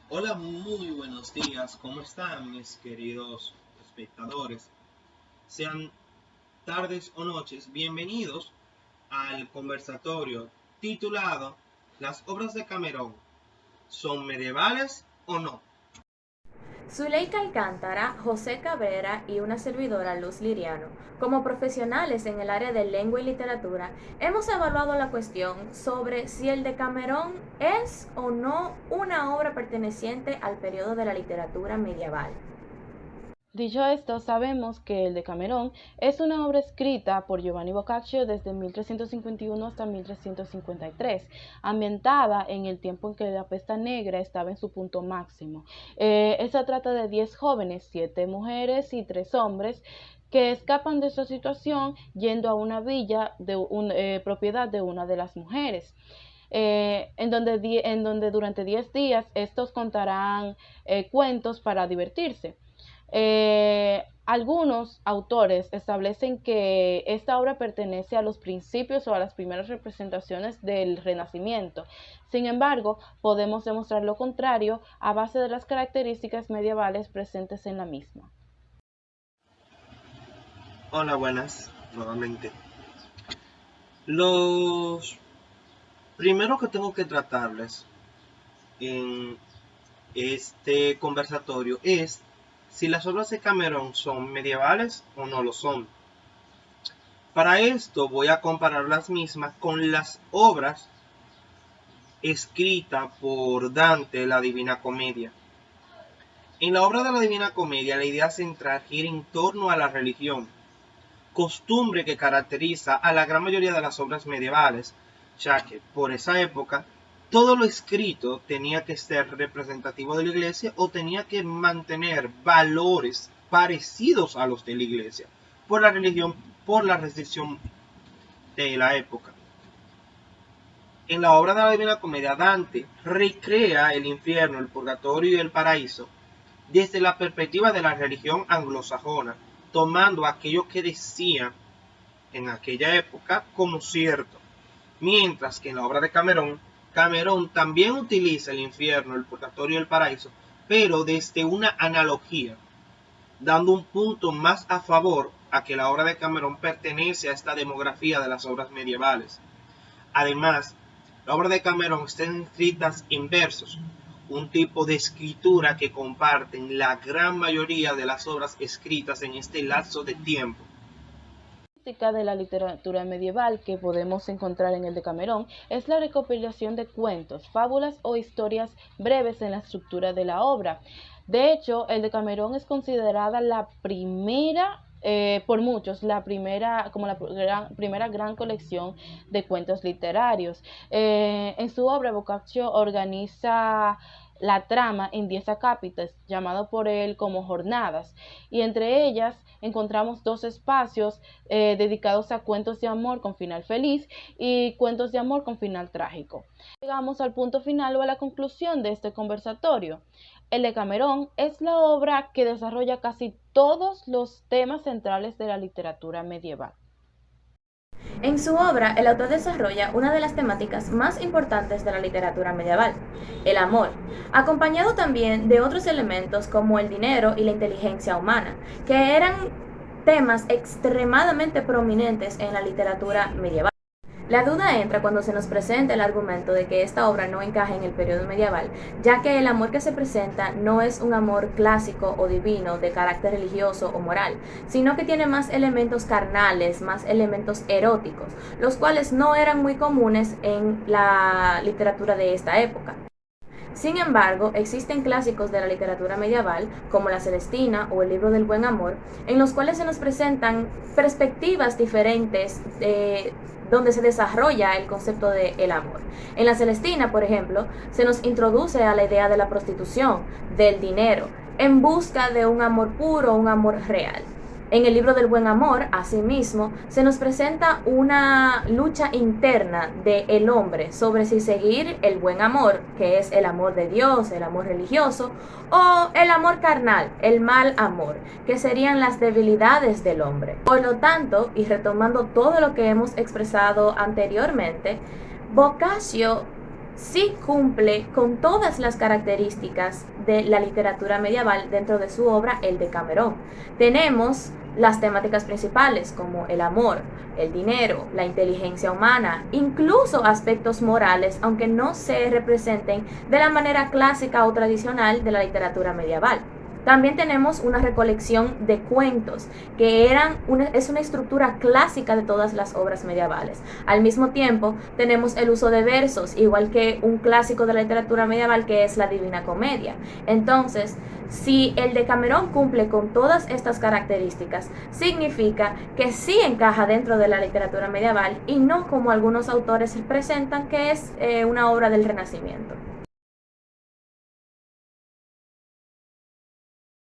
Hola, muy buenos días. ¿Cómo están mis queridos espectadores? Sean tardes o noches, bienvenidos al conversatorio titulado ¿Las obras de Cameron son medievales o no? Zuleika Alcántara, José Cabrera y una servidora Luz Liriano, como profesionales en el área de lengua y literatura, hemos evaluado la cuestión sobre si el Decamerón es o no una obra perteneciente al periodo de la literatura medieval. Dicho esto, sabemos que el Decamerón es una obra escrita por Giovanni Boccaccio desde 1351 hasta 1353, ambientada en el tiempo en que la peste negra estaba en su punto máximo. Esta trata de 10 jóvenes, 7 mujeres y 3 hombres, que escapan de esta situación yendo a una villa propiedad de una de las mujeres. En donde durante 10 días estos contarán cuentos para divertirse. Algunos autores establecen que esta obra pertenece a los principios o a las primeras representaciones del Renacimiento. Sin embargo, podemos demostrar lo contrario a base de las características medievales presentes en la misma. Hola, buenas, nuevamente. Los primero que tengo que tratarles en este conversatorio es si las obras de Cameron son medievales o no lo son. Para esto voy a comparar las mismas con las obras escritas por Dante, la Divina Comedia. En la obra de la Divina Comedia, la idea central gira en torno a la religión, costumbre que caracteriza a la gran mayoría de las obras medievales, ya que por esa época todo lo escrito tenía que ser representativo de la iglesia o tenía que mantener valores parecidos a los de la iglesia, por la religión, por la restricción de la época. En la obra de la Divina Comedia, Dante recrea el infierno, el purgatorio y el paraíso desde la perspectiva de la religión anglosajona, tomando aquello que decía en aquella época como cierto. Mientras que en la obra de Cameron, Cameron también utiliza el infierno, el purgatorio y el paraíso, pero desde una analogía, dando un punto más a favor a que la obra de Cameron pertenece a esta demografía de las obras medievales. Además, la obra de Cameron está escrita en versos, un tipo de escritura que comparten la gran mayoría de las obras escritas en este lapso de tiempo. De la literatura medieval que podemos encontrar en el Decamerón es la recopilación de cuentos, fábulas o historias breves en la estructura de la obra. De hecho, el Decamerón es considerada la primera por muchos, primera gran colección de cuentos literarios. En su obra, Boccaccio organiza la trama en 10 acápitas, llamado por él como jornadas, y entre ellas encontramos dos espacios dedicados a cuentos de amor con final feliz y cuentos de amor con final trágico. Llegamos al punto final o a la conclusión de este conversatorio. El Decamerón es la obra que desarrolla casi todos los temas centrales de la literatura medieval. En su obra, el autor desarrolla una de las temáticas más importantes de la literatura medieval, el amor, acompañado también de otros elementos como el dinero y la inteligencia humana, que eran temas extremadamente prominentes en la literatura medieval. La duda entra cuando se nos presenta el argumento de que esta obra no encaja en el periodo medieval, ya que el amor que se presenta no es un amor clásico o divino de carácter religioso o moral, sino que tiene más elementos carnales, más elementos eróticos, los cuales no eran muy comunes en la literatura de esta época. Sin embargo, existen clásicos de la literatura medieval, como La Celestina o el Libro del Buen Amor, en los cuales se nos presentan perspectivas diferentes donde se desarrolla el concepto del amor. En La Celestina, por ejemplo, se nos introduce a la idea de la prostitución, del dinero, en busca de un amor puro, un amor real. En el libro del buen amor, asimismo, se nos presenta una lucha interna del hombre sobre si seguir el buen amor, que es el amor de Dios, el amor religioso, o el amor carnal, el mal amor, que serían las debilidades del hombre. Por lo tanto, y retomando todo lo que hemos expresado anteriormente, Boccaccio sí cumple con todas las características de la literatura medieval dentro de su obra El Decamerón. Tenemos las temáticas principales como el amor, el dinero, la inteligencia humana, incluso aspectos morales, aunque no se representen de la manera clásica o tradicional de la literatura medieval. También tenemos una recolección de cuentos, que es una estructura clásica de todas las obras medievales. Al mismo tiempo, tenemos el uso de versos, igual que un clásico de la literatura medieval que es la Divina Comedia. Entonces, si el Decamerón cumple con todas estas características, significa que sí encaja dentro de la literatura medieval y no como algunos autores presentan que es una obra del Renacimiento.